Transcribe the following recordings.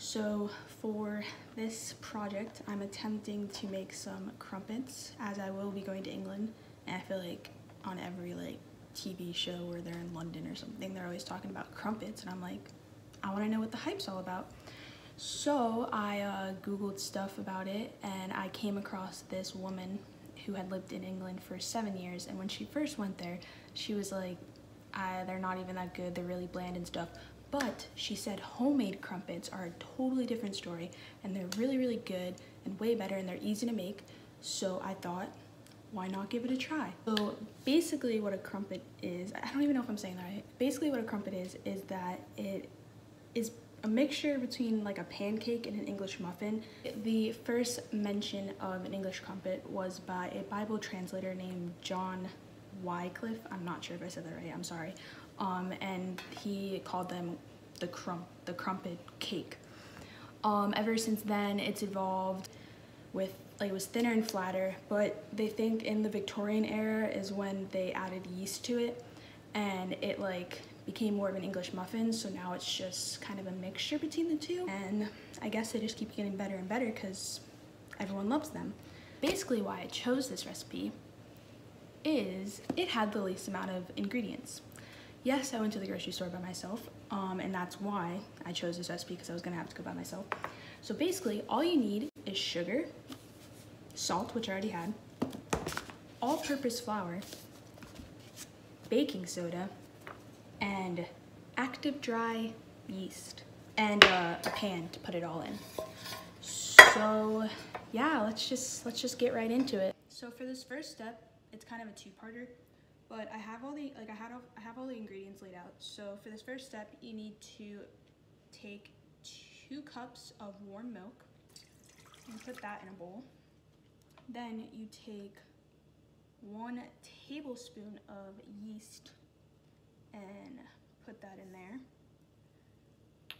So for this project, I'm attempting to make some crumpets, as I will be going to England, and I feel like on every TV show where they're in London or something, they're always talking about crumpets, and I'm like, I want to know what the hype's all about. So I Googled stuff about it, and I came across this woman who had lived in England for 7 years, and when she first went there, she was like, they're not even that good, they're really bland and stuff. But she said homemade crumpets are a totally different story, and they're really, really good and way better, and they're easy to make. So I thought, why not give it a try? So basically what a crumpet is, I don't even know if I'm saying that right. Basically what a crumpet is that it is a mixture between like a pancake and an English muffin. The first mention of an English crumpet was by a Bible translator named John Wycliffe. I'm not sure if I said that right, I'm sorry. And he called them the crumpet cake. Ever since then, it's evolved with, it was thinner and flatter, but they think in the Victorian era is when they added yeast to it, and it became more of an English muffin, so now it's just kind of a mixture between the two, and I guess they just keep getting better and better because everyone loves them. Basically why I chose this recipe is it had the least amount of ingredients. Yes, I went to the grocery store by myself, and that's why I chose this recipe, because I was gonna have to go by myself. So basically, all you need is sugar, salt, which I already had, all-purpose flour, baking soda, and active dry yeast, and a pan to put it all in. So yeah, let's just get right into it. So for this first step, it's kind of a two-parter, but I have all the ingredients laid out. So for this first step, you need to take 2 cups of warm milk and put that in a bowl. Then you take 1 tablespoon of yeast and put that in there.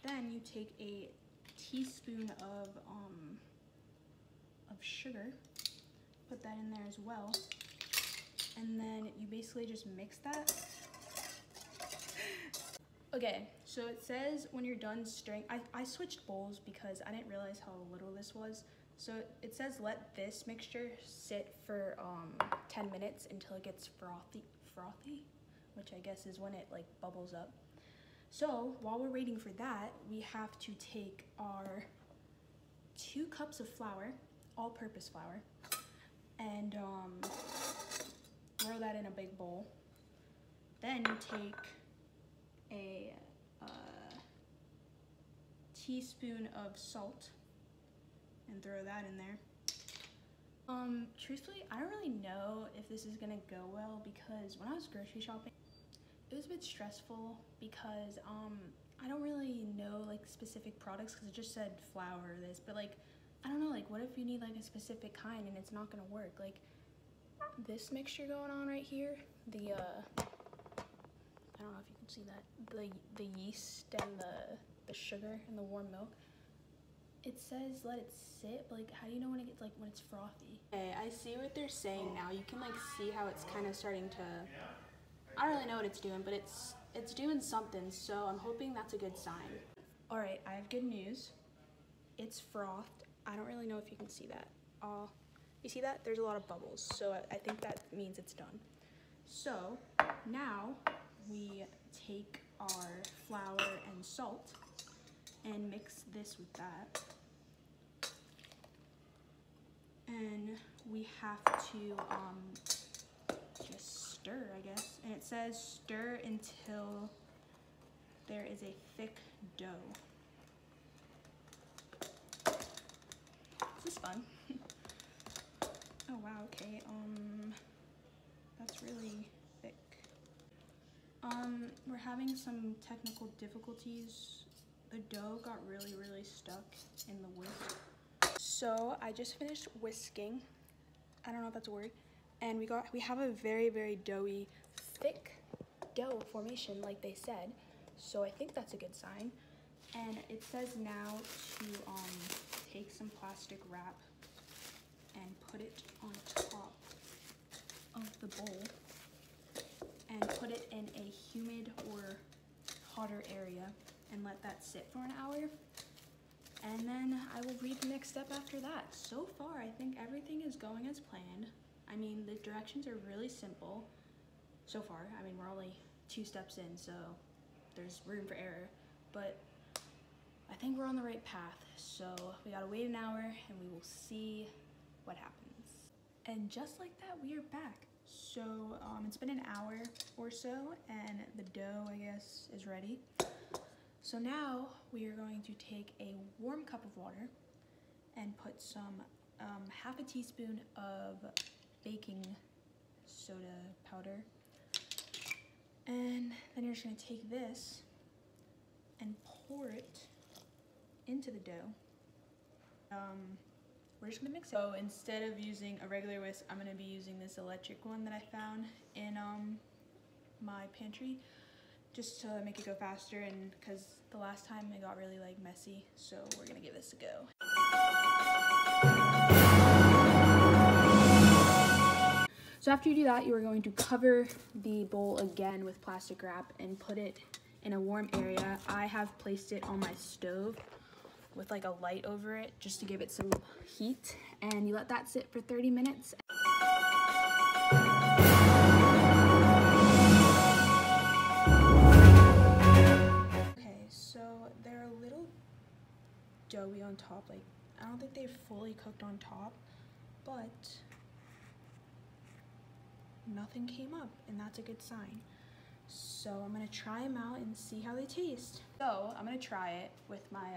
Then you take a teaspoon of sugar, put that in there as well. And then you basically just mix that. Okay, so it says when you're done stirring, I switched bowls because I didn't realize how little this was. So it says let this mixture sit for 10 minutes until it gets frothy, which I guess is when it bubbles up. So while we're waiting for that, we have to take our 2 cups of flour, all-purpose flour, and throw that in a big bowl. Then you take a teaspoon of salt and throw that in there. Truthfully, I don't really know if this is gonna go well, because when I was grocery shopping, it was a bit stressful because I don't really know specific products, because it just said flour or this, but I don't know, what if you need a specific kind and it's not gonna work? This mixture going on right here, I don't know if you can see that, the yeast and the sugar and the warm milk, it says let it sit, but how do you know when it gets when it's frothy? Okay, I see what they're saying now. You can see how it's kind of starting to, I don't really know what it's doing, but it's doing something, so I'm hoping that's a good sign. All right, I have good news. It's frothed. I don't really know if you can see that. You see that? There's a lot of bubbles, so I think that means it's done. So now we take our flour and salt and mix this with that. And we have to just stir, I guess. And it says stir until there is a thick dough. This is fun. Oh wow, okay, that's really thick. We're having some technical difficulties. The dough got really, really stuck in the whisk. So I just finished whisking. I don't know if that's a word. And we have a very, very doughy, thick dough formation like they said. So I think that's a good sign. And it says now to take some plastic wrap and put it on top of the bowl and put it in a humid or hotter area and let that sit for an hour. and then I will read the next step after that. So far, I think everything is going as planned. I mean, the directions are really simple so far. I mean, we're only 2 steps in, so there's room for error, but I think we're on the right path. So we gotta wait an hour and we will see what happens. And just like that, we are back. So it's been an hour or so and the dough, I guess, is ready. So now we are going to take a warm cup of water and put some half a teaspoon of baking soda powder. And then you're just gonna take this and pour it into the dough. We're just gonna mix it. So instead of using a regular whisk, I'm gonna be using this electric one that I found in my pantry, just to make it go faster, and because the last time it got really like messy, so we're gonna give this a go. So after you do that, you are going to cover the bowl again with plastic wrap and put it in a warm area. I have placed it on my stove with like a light over it just to give it some heat, and you let that sit for 30 minutes. Okay, so they're a little doughy on top. Like, I don't think they're fully cooked on top, but nothing came up, and that's a good sign. So I'm gonna try them out and see how they taste. So I'm gonna try it with my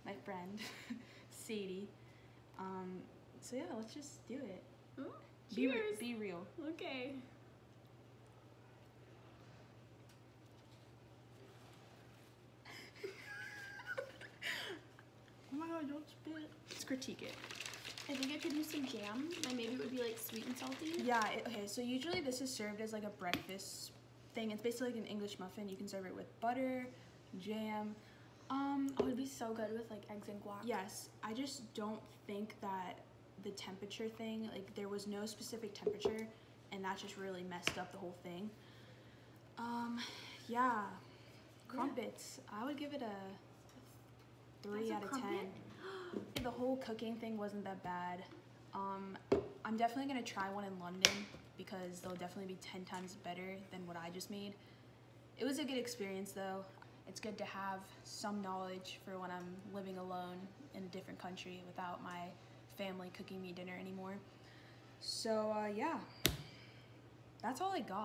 my friend Sadie. So yeah, let's just do it. Oh, cheers. Be real. Okay. Oh my god, don't spit. Let's critique it. I think I could use some jam, and maybe it would be like sweet and salty. Yeah, okay, so usually this is served as like a breakfast thing. It's basically like an English muffin. You can serve it with butter, jam. It would be so good with like eggs and guac. Yes, I just don't think that the temperature thing, like there was no specific temperature, and that just really messed up the whole thing. Yeah, crumpets. Yeah. I would give it a 3 out of 10. The whole cooking thing wasn't that bad. I'm definitely gonna try one in London because they'll definitely be 10 times better than what I just made. It was a good experience though. It's good to have some knowledge for when I'm living alone in a different country without my family cooking me dinner anymore. So yeah, that's all I got.